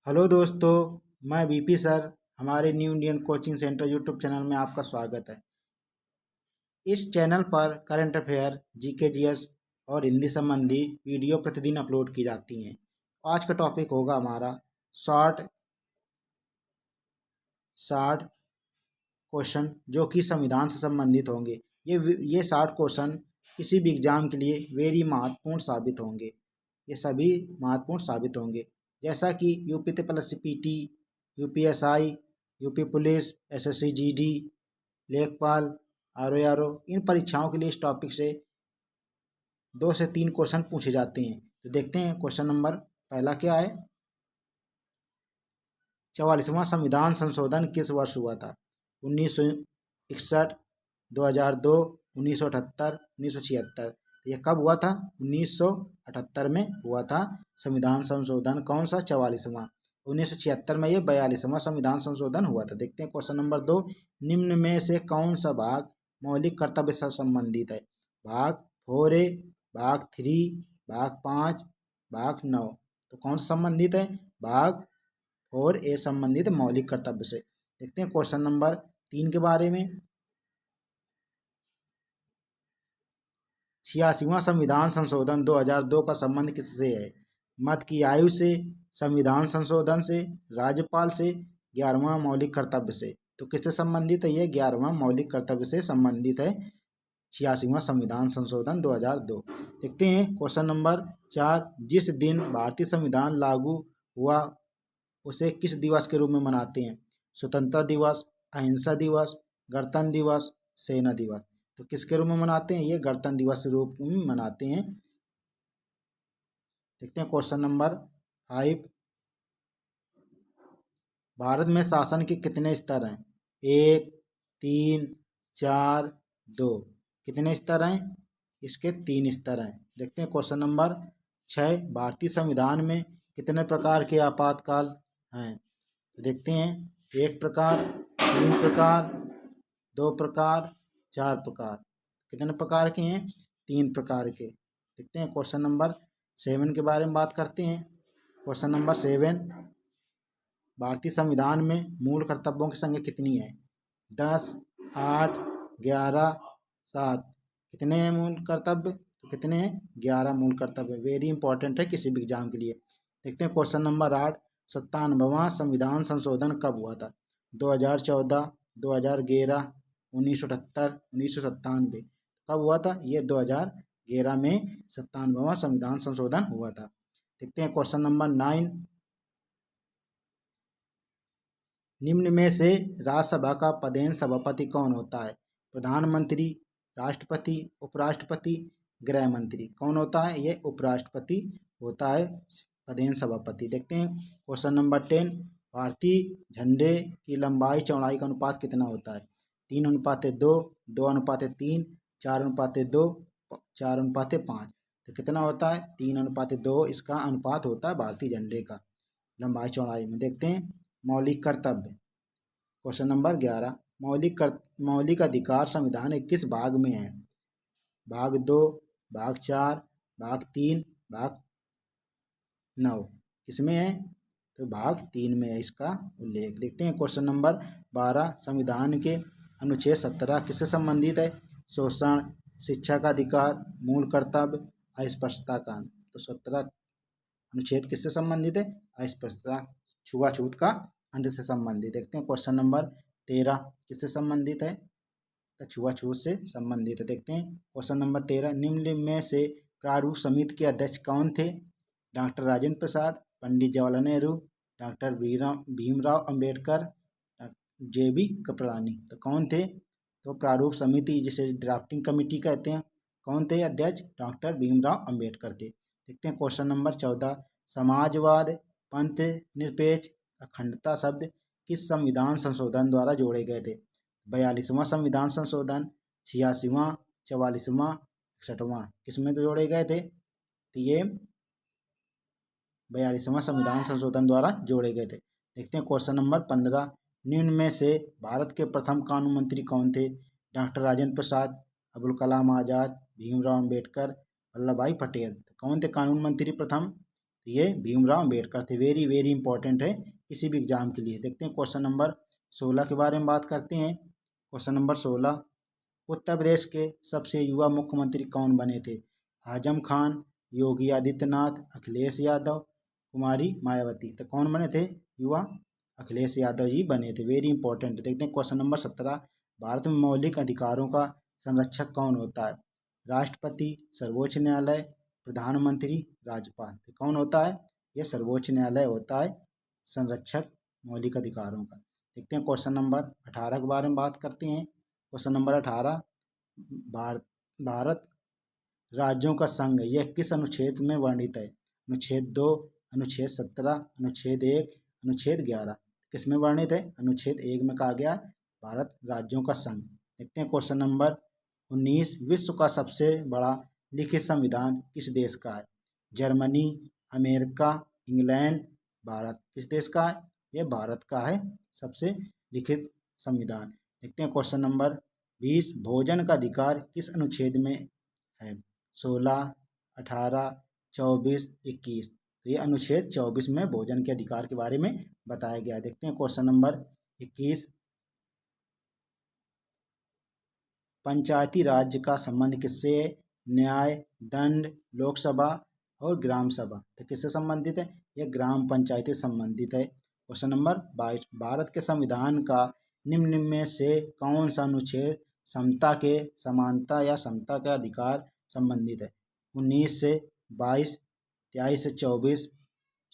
Hello दोस्तों, मैं BP sir. हमारे new Indian coaching centre YouTube channel में आपका स्वागत है। इस चैनल पर करंट अफेयर, जीके, जीएस और हिंदी संबंधी वीडियो प्रतिदिन अपलोड की जाती हैं। आज का टॉपिक होगा हमारा शॉर्ट शॉर्ट क्वेश्चन जो कि संविधान से संबंधित होंगे। ये शॉर्ट क्वेश्चन किसी भी एग्जाम के लिए वेरी महत्वपूर्ण साबित होंगे। ये सभी महत्वपूर्ण साबित होंगे, जैसा कि UP plus PT, UPSI, UP police, SSC GD, लेखपाल, आरओ इन परीक्षाओं के लिए इस टॉपिक से 2 से 3 क्वेश्चन पूछे जाते हैं। तो देखते हैं क्वेश्चन नंबर पहला क्या है। 44वां संविधान संशोधन किस वर्ष हुआ था? 1961, 2002, 1978, 1976। ये कब हुआ था? 1978 में हुआ था संविधान संशोधन। कौन सा? 44वां। 1976 में ये 42वां संविधान संशोधन हुआ था। देखते हैं क्वेश्चन नंबर 2। निम्न में से कौन सा भाग मौलिक कर्तव्य से संबंधित है? भाग 4A, भाग 3, भाग 5, भाग 9। तो कौन सा संबंधित है? भाग 4A संबंधित मौलिक कर्तव्य से। देखते हैं क्वेश्चन नंबर 3 के बारे में। 86वां संविधान संशोधन 2002 का संबंध किससे है? मत की आयु से, संविधान संशोधन से, राज्यपाल से, 11वां मौलिक कर्तव्य से। तो किससे संबंधित है? ये 11वां मौलिक कर्तव्य से संबंधित है 86वां संविधान संशोधन 2002। देखते हैं क्वेश्चन नंबर 4। जिस दिन भारतीय संविधान लागू हुआ उसे किस दिवस के रूप में मनाते हैं? स्वतंत्रता दिवस, अहिंसा दिवस, गणतंत्र दिवस, सेना दिवस। तो किसके रूप में मनाते हैं? ये गणतंत्र दिवस के रूप में मनाते हैं। देखते हैं क्वेश्चन नंबर 5। भारत में शासन के कितने स्तर हैं? 1, 3, 4, 2। कितने स्तर हैं? इसके 3 स्तर हैं। देखते हैं क्वेश्चन नंबर 6। भारतीय संविधान में कितने प्रकार के आपातकाल हैं? तो देखते हैं 1 प्रकार, 3 प्रकार, 2 प्रकार, 4 प्रकार। कितने प्रकार के हैं? 3 प्रकार के। देखते हैं क्वेश्चन नंबर 7 के बारे में बात करते हैं। Question number 7। भारतीय संविधान में मूल कर्तव्यों की संख्या कितनी है? 10, 8, 11, 7। कितने हैं मूल कर्तव्य? तो कितने हैं? 11 मूल कर्तव्य। वेरी इंपॉर्टेंट है किसी भी एग्जाम के लिए। देखते हैं क्वेश्चन नंबर 8। 97वां संविधान संशोधन कब हुआ था? 2014, 2011, 1978, 1997। कब हुआ था? ये 2011 में 97वां संविधान संशोधन हुआ था। देखते हैं क्वेश्चन नंबर 9। निम्न में से राज्यसभा का पदेन सभापति कौन होता है? प्रधानमंत्री, राष्ट्रपति, उपराष्ट्रपति, गृह मंत्री। कौन होता है? ये उपराष्ट्रपति होता है पदेन सभापति। देखते हैं क्वेश्चन नंबर 10। भारतीय झंडे की लंबाई चौड़ाई का अनुपात कितना होता है? 3:2, 2:3, 4:2, 4:5। तो कितना होता है? 3:2 इसका अनुपात होता है भारतीय झंडे का लंबाई चौड़ाई में। देखते हैं मौलिक कर्तव्य। Question number 11। मौलिक अधिकार संविधान के किस भाग में है? भाग 2, भाग 4, भाग 3, भाग 9। किसमें है? तो भाग 3 में है इसका उल्लेख। देखते हैं क्वेश्चन नंबर 12। संविधान के अनुच्छेद 17 किससे संबंधित है? शोषण, शिक्षा का अधिकार, मूल कर्तव्य, अस्पृश्यता का। तो 17 अनुच्छेद किससे संबंधित है? अस्पृश्यता, छुआछूत का अंत से संबंधित। देखते हैं क्वेश्चन नंबर 13 किससे संबंधित है? तो छुआछूत से संबंधित है। देखते हैं क्वेश्चन नंबर 13। निम्न में से प्रारूप समिति के अध्यक्ष कौन थे? डॉक्टर राजेंद्र प्रसाद, पंडित जवाहरलाल नेहरू, डॉक्टर भीमराव अंबेडकर, JB कृपलानी। तो कौन थे? तो प्रारूप समिति जिसे ड्राफ्टिंग कमेटी कहते हैं, कौन थे अध्यक्ष? डॉक्टर भीमराव अंबेडकर थे। देखते हैं क्वेश्चन नंबर 14। समाजवाद, पंथ निरपेक्ष, अखंडता शब्द किस संविधान संशोधन द्वारा जोड़े गए थे? 42वां संविधान संशोधन, 86वां, 44वां, 61वां। किसमें तो जोड़े गए थे? तो ये 42वां संविधान संशोधन द्वारा जोड़े गए थे। देखते हैं क्वेश्चन नंबर 15। निम्न में से भारत के प्रथम कानून मंत्री कौन थे? डॉक्टर राजेंद्र प्रसाद, अबुल कलाम आज़ाद, भीमराव अंबेडकर, वल्लभ भाई पटेल। कौन थे कानून मंत्री प्रथम? ये भीमराव अम्बेडकर थे। वेरी वेरी इंपॉर्टेंट है किसी भी एग्जाम के लिए। देखते हैं क्वेश्चन नंबर 16 के बारे में बात करते हैं। क्वेश्चन नंबर 16, उत्तर प्रदेश के सबसे युवा मुख्यमंत्री कौन बने थे? आजम खान, योगी आदित्यनाथ, अखिलेश यादव, कुमारी मायावती। तो कौन बने थे युवा? अखिलेश यादव जी बने थे। Very important. देखते हैं क्वेश्चन नंबर 17, भारत में मौलिक अधिकारों का संरक्षक कौन होता है? राष्ट्रपति, सर्वोच्च न्यायालय, प्रधानमंत्री, राज्यपाल। तो कौन होता है? यह सर्वोच्च न्यायालय होता है संरक्षक मौलिक अधिकारों का। देखते हैं क्वेश्चन नंबर 18 के बारे में बात करते हैं। क्वेश्चन नंबर 18, भारत राज्यों का संघ यह किस अनुच्छेद में वर्णित है? अनुच्छेद 2, अनुच्छेद 17, अनुच्छेद 1, अनुच्छेद 11। किस में वर्णित है? अनुच्छेद 1 में कहा गया भारत राज्यों का संघ। देखते हैं क्वेश्चन नंबर 19, विश्व का सबसे बड़ा लिखित संविधान किस देश का है? Germany, America, England, Bharat. किस देश का है? यह भारत का है सबसे लिखित संविधान। देखते हैं क्वेश्चन नंबर 20, भोजन का अधिकार किस अनुच्छेद में है? 16, 18, 24, 21। तो ये अनुच्छेद 24 में भोजन के अधिकार के बारे में बताया गया। देखते हैं क्वेश्चन नंबर 21, पंचायती राज्य का संबंध किससे है? न्याय, दंड, लोकसभा और ग्राम सभा। तो किससे संबंधित है? यह ग्राम पंचायत से संबंधित है। क्वेश्चन नंबर 22, भारत के संविधान का निम्न में से कौन सा अनुच्छेद समता के, समानता या समता के अधिकार संबंधित है? 19 से 22, 23 से 24,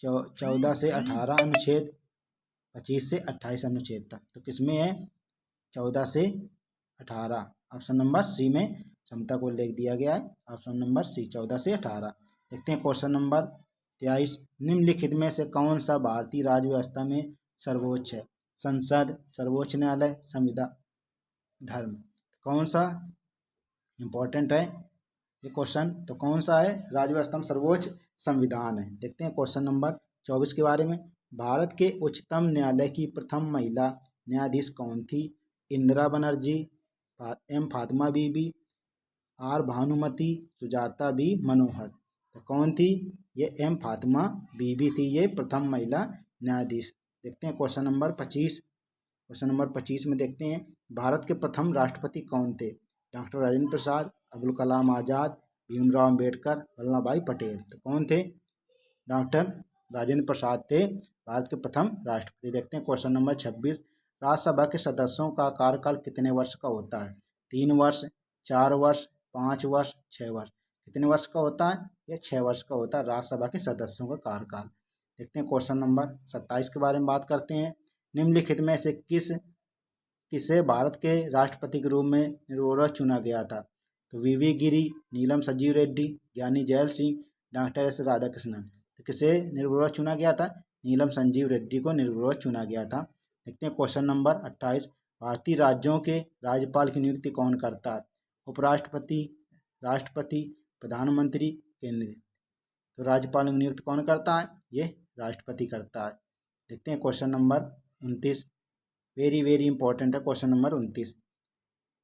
14 से 18 अनुच्छेद, 25 से 28 अनुच्छेद तक। तो किसमें है? 14 से 18। ऑप्शन नंबर सी में समता को लिख दिया गया है। ऑप्शन नंबर सी 14 से 18। देखते हैं क्वेश्चन नंबर 23, निम्नलिखित में से कौन सा भारतीय राज्य व्यवस्था में सर्वोच्च है? संसद, सर्वोच्च न्यायालय, संविधान, धर्म। कौन सा इंपॉर्टेंट है ये क्वेश्चन? तो कौन सा है राज्य व्यवस्था में सर्वोच्च? संविधान है। देखते हैं क्वेश्चन नंबर 24 के बारे में। भारत के उच्चतम न्यायालय की प्रथम महिला न्यायाधीश कौन थी? Indira Banerjee, M Fatima Bibi, R Bhanumathi, Sujata B Manohar. तो कौन थी? ये एम फातिमा बीबी थी, ये प्रथम महिला न्यायाधीश। देखते हैं क्वेश्चन नंबर 25। क्वेश्चन नंबर 25 में देखते हैं, भारत के प्रथम राष्ट्रपति कौन थे? डॉक्टर राजेंद्र प्रसाद, अब्दुल कलाम आज़ाद, भीमराव अम्बेडकर, वल्लभ भाई पटेल। तो कौन थे? डॉक्टर राजेंद्र प्रसाद थे भारत के प्रथम राष्ट्रपति। देखते हैं क्वेश्चन नंबर 26, राज्यसभा के सदस्यों का कार्यकाल कितने वर्ष का होता है? 3 वर्ष, 4 वर्ष, 5 वर्ष, 6 वर्ष। कितने वर्ष का होता है? यह 6 वर्ष का होता है राज्यसभा के सदस्यों का कार्यकाल। देखते हैं क्वेश्चन नंबर 27 के बारे में बात करते हैं। निम्नलिखित में से किसे भारत के राष्ट्रपति के रूप में निर्विरोध चुना गया था? तो वीवी गिरी, नीलम संजीव रेड्डी, ज्ञानी gel Singh, doctor S Radhakrishnan. तो किसे निर्विरोध चुना गया था? नीलम संजीव रेड्डी को निर्विरोध चुना गया था। देखते हैं क्वेश्चन नंबर 28, भारतीय राज्यों के राज्यपाल की नियुक्ति कौन करता है? उपराष्ट्रपति, राष्ट्रपति, प्रधानमंत्री, केंद्रीय। तो राज्यपाल की नियुक्ति कौन करता है? ये राष्ट्रपति करता है। देखते हैं question number 29, very very important है क्वेश्चन नंबर 29।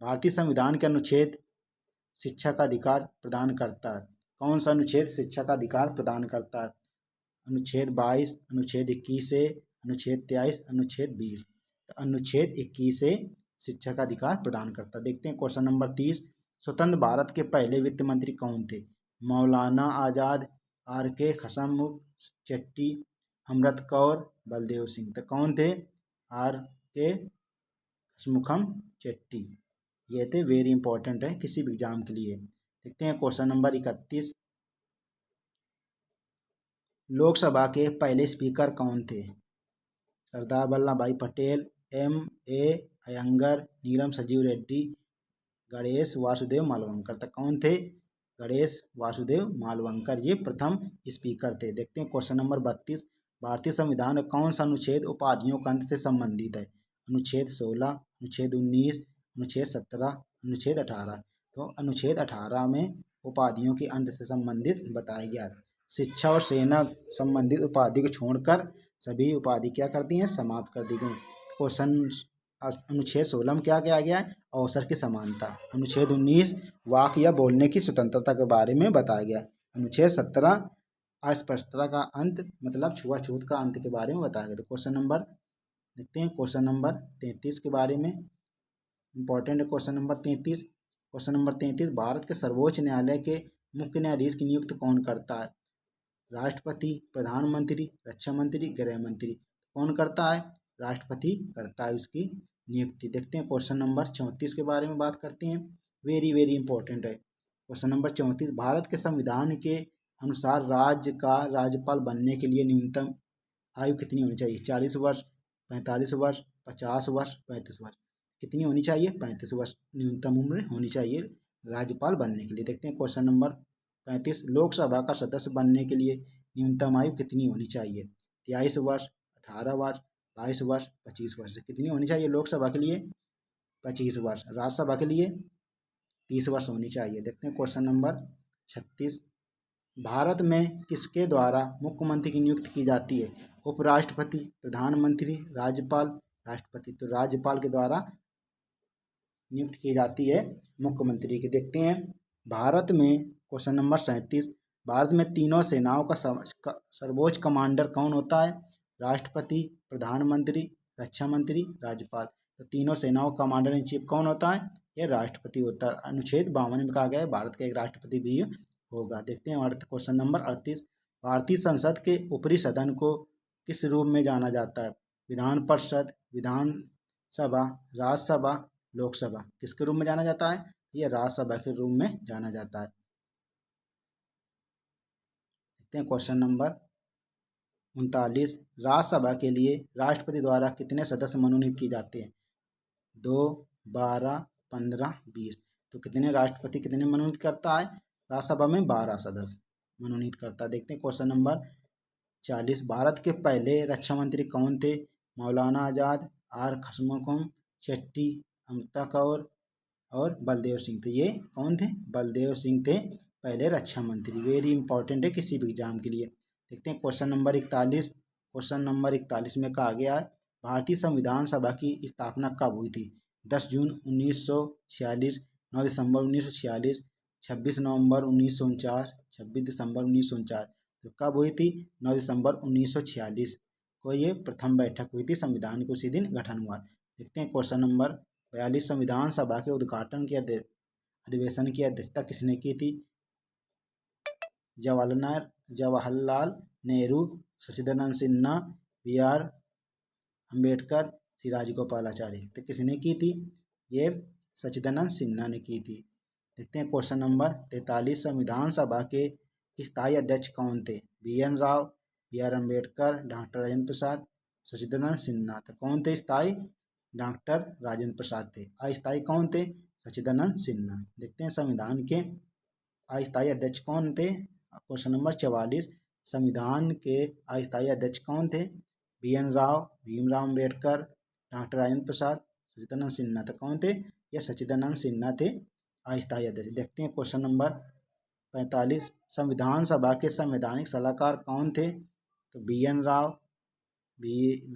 भारतीय संविधान के अनुच्छेद शिक्षा का अधिकार प्रदान करता है? कौन सा अनुच्छेद शिक्षा का अधिकार प्रदान करता है? अनुच्छेद 22, अनुच्छेद 21 से, अनुच्छेद 23, अनुच्छेद 20। तो अनुच्छेद 21 से शिक्षा का अधिकार प्रदान करता है। देखते हैं क्वेश्चन नंबर 30, स्वतंत्र भारत के पहले वित्त मंत्री कौन थे? मौलाना आज़ाद, आर के खशमुख चेट्टी, अमृत कौर, बलदेव सिंह। तो कौन थे? आर के खशमुखम चेट्टी। ये थे, वेरी इंपॉर्टेंट है किसी भी एग्जाम के लिए। देखते हैं क्वेश्चन नंबर 31, लोकसभा के पहले स्पीकर कौन थे? सरदार वल्लभ भाई पटेल, एम ए अयंगर, नीलम संजीव रेड्डी, गणेश वासुदेव मालवंकर। तो कौन थे? गणेश वासुदेव मालवंकर ये प्रथम स्पीकर थे। देखते हैं क्वेश्चन नंबर 32, भारतीय संविधान का कौन सा अनुच्छेद उपाधियों का अंत से संबंधित है? अनुच्छेद 16, अनुच्छेद 19, अनुच्छेद 17, अनुच्छेद 18। तो अनुच्छेद 18 में उपाधियों के अंत से संबंधित बताया गया है। शिक्षा और सेना संबंधित उपाधि को छोड़कर सभी उपाधि क्या कर दी हैं? समाप्त कर दी गई। क्वेश्चन अनुच्छेद 16 में क्या किया गया है? अवसर की समानता। अनुच्छेद 19 वाक या बोलने की स्वतंत्रता के बारे में बताया गया। अनुच्छेद 17 अस्पृश्यता का अंत मतलब छुआछूत का अंत के बारे में बताया गया। तो क्वेश्चन नंबर देखते हैं, क्वेश्चन नंबर 33 के बारे में इंपॉर्टेंट है। Question number 33, question number 33, Bharat के सर्वोच्च न्यायालय के मुख्य न्यायाधीश की नियुक्ति कौन करता है? राष्ट्रपति, प्रधानमंत्री, रक्षा मंत्री, गृह मंत्री। कौन करता है? राष्ट्रपति करता है उसकी नियुक्ति। देखते हैं क्वेश्चन नंबर 34 के बारे में बात करते हैं, वेरी वेरी इंपॉर्टेंट है। क्वेश्चन नंबर 34, भारत के संविधान के अनुसार राज्य का राज्यपाल बनने के लिए न्यूनतम आयु कितनी होनी चाहिए? 40 वर्ष, 45 वर्ष, 50 वर्ष, 35 वर्ष। कितनी होनी चाहिए? 35 वर्ष न्यूनतम उम्र होनी चाहिए राज्यपाल बनने के लिए। देखते हैं क्वेश्चन नंबर 35, लोकसभा का सदस्य बनने के लिए न्यूनतम आयु कितनी होनी चाहिए? 23 वर्ष, 18 वर्ष, 22 वर्ष, 25 वर्ष। कितनी होनी चाहिए लोकसभा के लिए? 25 वर्ष। राज्यसभा के लिए 30 वर्ष होनी चाहिए। देखते हैं क्वेश्चन नंबर 36, भारत में किसके द्वारा मुख्यमंत्री की नियुक्ति की जाती है? उपराष्ट्रपति, प्रधानमंत्री, राज्यपाल, राष्ट्रपति। तो राज्यपाल के द्वारा नियुक्त की जाती है मुख्यमंत्री की। देखते हैं भारत में क्वेश्चन नंबर 37, भारत में तीनों सेनाओं का सर्वोच्च कमांडर कौन होता है? राष्ट्रपति, प्रधानमंत्री, रक्षा मंत्री, राज्यपाल। तो तीनों सेनाओं का कमांडर इन चीफ कौन होता है? यह राष्ट्रपति होता है। अनुच्छेद 52 में कहा गया है भारत का एक राष्ट्रपति भी होगा। देखते हैं क्वेश्चन नंबर 38, भारतीय संसद के ऊपरी सदन को किस रूप में जाना जाता है? विधान परिषद, विधानसभा, राज्यसभा, लोकसभा। किसके रूप में जाना जाता है? यह राज्यसभा के रूप में जाना जाता है। देखते हैं क्वेश्चन नंबर 39, राज्यसभा के लिए राष्ट्रपति द्वारा कितने सदस्य मनोनीत किए जाते हैं? 2, 12, 15, 20। तो कितने राष्ट्रपति कितने मनोनीत करता है? राज्यसभा में 12 सदस्य मनोनीत करता है। देखते हैं क्वेश्चन नंबर 40, भारत के पहले रक्षा मंत्री कौन थे? मौलाना आज़ाद, आर खशमुखम शेट्टी, अमृता कौर और बलदेव सिंह। तो ये कौन थे? बलदेव सिंह थे पहले रक्षा मंत्री। वेरी इंपॉर्टेंट है किसी भी एग्जाम के लिए। देखते हैं क्वेश्चन नंबर 41, क्वेश्चन नंबर 41 में कहा गया है भारतीय संविधान सभा की स्थापना कब हुई थी? 10 जून 1946, 9 दिसंबर 1946, 26 नवंबर 1949, 26 दिसंबर 1949। तो कब हुई थी? 9 दिसंबर 1946 को ये प्रथम बैठक हुई थी, संविधान को उसी दिन गठन हुआ। देखते हैं क्वेश्चन नंबर 42, संविधान सभा के उद्घाटन की अधिवेशन की अध्यक्षता किसने की थी? जवाहरलाल नेहरू, सचिदानंद सिन्हा, BR अम्बेडकर, श्री राजगोपालाचारी। तो किसने की थी? ये सचिदानंद सिन्हा ने की थी। देखते हैं क्वेश्चन नंबर 43, संविधान सभा के स्थायी अध्यक्ष कौन थे? BN Rau, BR Ambedkar, doctor Rajendra Prasad, Sachchidananda Sinha. तो कौन थे स्थायी? डॉक्टर राजेंद्र प्रसाद थे। अस्थायी कौन थे? सचिदानंद सिन्हा। देखते हैं संविधान के अस्थायी अध्यक्ष कौन थे? क्वेश्चन नंबर 44, संविधान के अस्थायी अध्यक्ष कौन थे? BN Rao, Bhimrao Ambedkar, doctor Rajendra Prasad, Sachchidananda Sinha. तो कौन थे? यह सचिदानंद सिन्हा थे अस्थायी अध्यक्ष। देखते हैं क्वेश्चन नंबर 45, संविधान सभा के संवैधानिक सलाहकार कौन थे? तो BN Rau,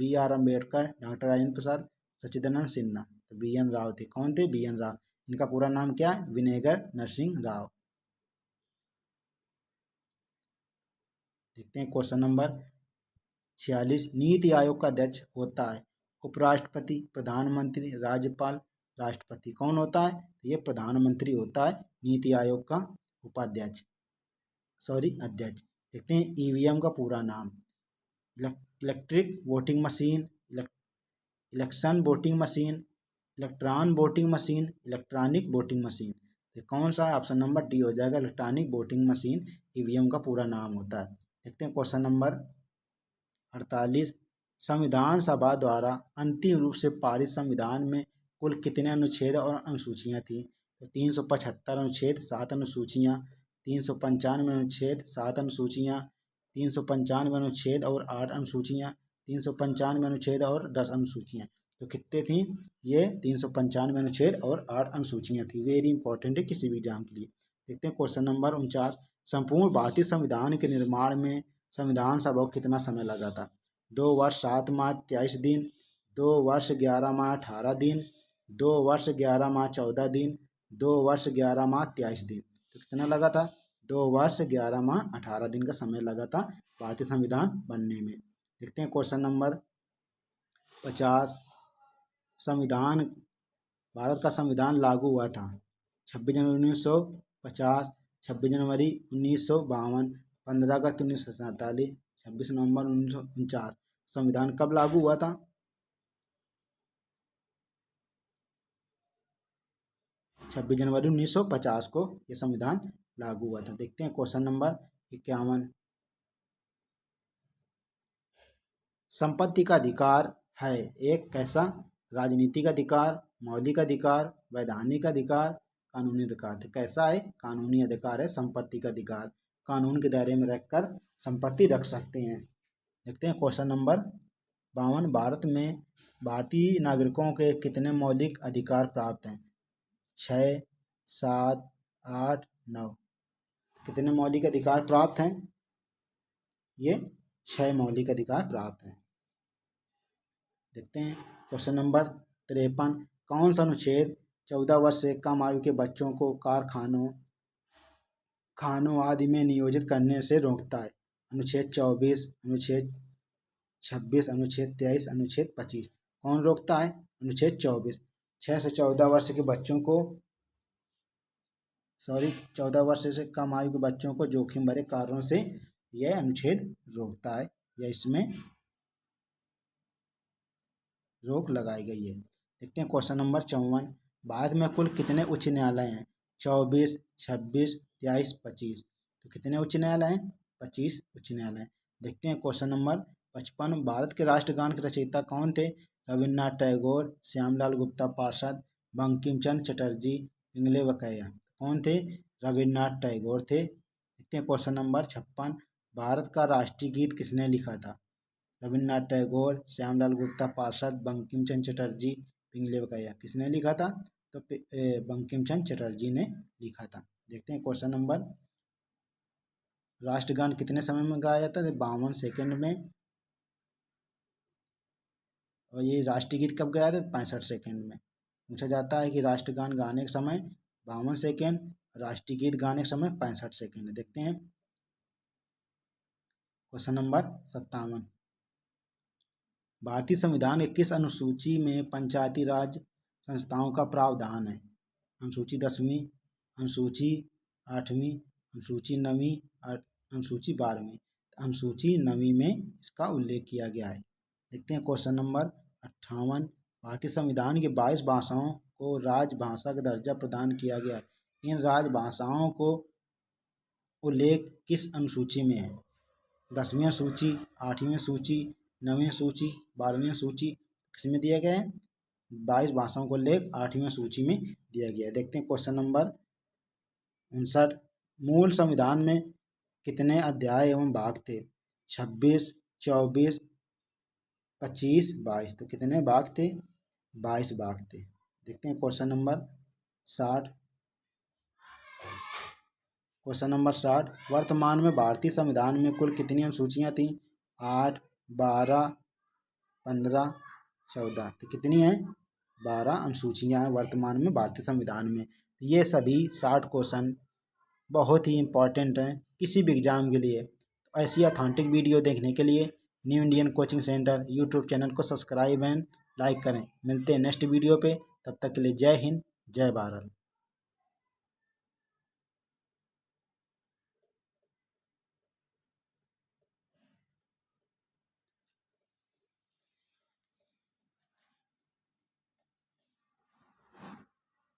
BR Ambedkar, doctor Rajendra Prasad, Sachchidananda Sinha. तो BN राव थे। कौन थे? BN राव। इनका पूरा नाम क्या है? विनेगर नरसिंह राव। देखते हैं क्वेश्चन नंबर 46, नीति आयोग का अध्यक्ष होता है? उपराष्ट्रपति, प्रधानमंत्री, राज्यपाल, राष्ट्रपति। कौन होता है? ये प्रधानमंत्री होता है नीति आयोग का उपाध्यक्ष, अध्यक्ष। देखते हैं EVM का पूरा नाम, electric voting machine, election voting machine, electron voting machine, electronic voting machine. तो कौन सा है? ऑप्शन नंबर D हो जाएगा, इलेक्ट्रॉनिक वोटिंग मशीन EVM का पूरा नाम होता है। देखते हैं क्वेश्चन नंबर 48, संविधान सभा द्वारा अंतिम रूप से पारित संविधान में कुल कितने अनुच्छेद और अनुसूचियाँ थी? तो 375 अनुच्छेद, 7 अनुसूचियाँ, 395 अनुच्छेद, 7 अनुसूचियाँ, 395 अनुच्छेद और 8 अनुसूचियाँ, 395 अनुच्छेद और 10 अनुसूचियाँ। तो कितने थी? ये 395 अनुच्छेद और 8 अनुसूचियाँ थी। वेरी इंपॉर्टेंट है किसी भी एग्जाम के लिए। देखते हैं क्वेश्चन नंबर 49, संपूर्ण भारतीय संविधान के निर्माण में संविधान सभा को कितना समय लगा था? 2 वर्ष 7 माह 23 दिन, 2 वर्ष 11 माह 18 दिन, 2 वर्ष 11 माह 14 दिन, 2 वर्ष 11 माह 23 दिन। तो कितना लगा था? 2 वर्ष 11 माह 18 दिन का समय लगा था भारतीय संविधान बनने में। देखते हैं क्वेश्चन नंबर 50। संविधान भारत का संविधान लागू हुआ था 26 जनवरी 1950, 26 जनवरी 1952, 15 अगस्त 1947, 26 नवंबर 1949। संविधान कब लागू हुआ था? 26 जनवरी 1950 को यह संविधान लागू हुआ था। देखते हैं क्वेश्चन नंबर 51। संपत्ति का अधिकार है एक कैसा? राजनीतिक अधिकार, मौलिक अधिकार, वैधानिक अधिकार, कानूनी अधिकार। तो कैसा है? कानूनी अधिकार है संपत्ति का अधिकार। कानून के दायरे में रहकर संपत्ति रख सकते हैं। देखते हैं क्वेश्चन नंबर 52। भारत में भारतीय नागरिकों के कितने मौलिक अधिकार प्राप्त हैं? 6, 7, 8, 9। कितने मौलिक अधिकार प्राप्त हैं? ये 6 मौलिक अधिकार प्राप्त हैं। देखते हैं क्वेश्चन नंबर 53। कौन सा अनुच्छेद 14 वर्ष से कम आयु के बच्चों को कारखानों, खानों आदि में नियोजित करने से रोकता है? अनुच्छेद 24, अनुच्छेद 26, अनुच्छेद 23, अनुच्छेद 25। कौन रोकता है? अनुच्छेद 24। 6 से 14 वर्ष के बच्चों को 14 वर्ष से कम आयु के बच्चों को जोखिम भरे कारणों से यह अनुच्छेद रोकता है या इसमें रोक लगाई गई है। देखते हैं क्वेश्चन नंबर 54। भारत में कुल कितने उच्च न्यायालय हैं? 24, 26, 23, 25। तो कितने उच्च न्यायालय हैं? 25 उच्च न्यायालय। देखते हैं क्वेश्चन नंबर 55। भारत के राष्ट्रगान के रचयिता कौन थे? रविन्द्रनाथ टैगोर, श्यामलाल गुप्ता पार्षद, बंकिम चंद्र चटर्जी, पिंगले वकैया। कौन थे? रविन्द्रनाथ टैगोर थे। देखते हैं क्वेश्चन नंबर 56। भारत का राष्ट्रीय गीत किसने लिखा था? रविन्द्रनाथ टैगोर, श्यामलाल गुप्ता पार्षद, बंकिम चंद्र चटर्जी, पिंगले वकैया। किसने लिखा था? तो बंकिम चंद्र चटर्जी ने लिखा था। देखते हैं क्वेश्चन नंबर। राष्ट्रगान कितने समय में गाया जाता है? 52 सेकंड में। और ये राष्ट्रीय गीत कब गाया जाता है? 65 सेकंड में। पूछा जाता है कि राष्ट्रगान गाने के समय 52 सेकंड, राष्ट्रीय गीत गाने के समय 65 सेकंड। देखते हैं क्वेश्चन नंबर 57। भारतीय संविधान के किस अनुसूची में पंचायती राज संस्थाओं का प्रावधान है? अनुसूची 10वीं, अनुसूची 8वीं, अनुसूची 9वीं, अनुसूची 12वीं। अनुसूची 9वीं में इसका उल्लेख किया गया है। देखते हैं क्वेश्चन नंबर 58। भारतीय संविधान की 22 भाषाओं को राजभाषा का दर्जा प्रदान किया गया है। इन राजभाषाओं को उल्लेख किस अनुसूची में है? 10वीं सूची, 8वीं सूची, 9वीं सूची, 12वीं सूची। किसमें दिया गया है? 22 भाषाओं को उल्लेख 8वीं सूची में दिया गया है। देखते हैं क्वेश्चन नंबर 59। मूल संविधान में कितने अध्याय एवं भाग थे? 26, 24, 25, 22। तो कितने भाग थे? 22 भाग थे। देखते हैं क्वेश्चन नंबर 60। Question number 60। वर्तमान में भारतीय संविधान में कुल कितनी अनुसूचियां थीं? 8, 12, 15, 14। तो कितनी हैं? 12 अनुसूचियां हैं वर्तमान में भारतीय संविधान में। ये सभी 60 क्वेश्चन बहुत ही इम्पोर्टेंट हैं किसी भी एग्जाम के लिए। ऐसी ऑथेंटिक वीडियो देखने के लिए new Indian coaching centre YouTube channel को सब्सक्राइब एंड लाइक करें। मिलते हैं नेक्स्ट वीडियो पे। तब तक के लिए जय हिंद, जय भारत।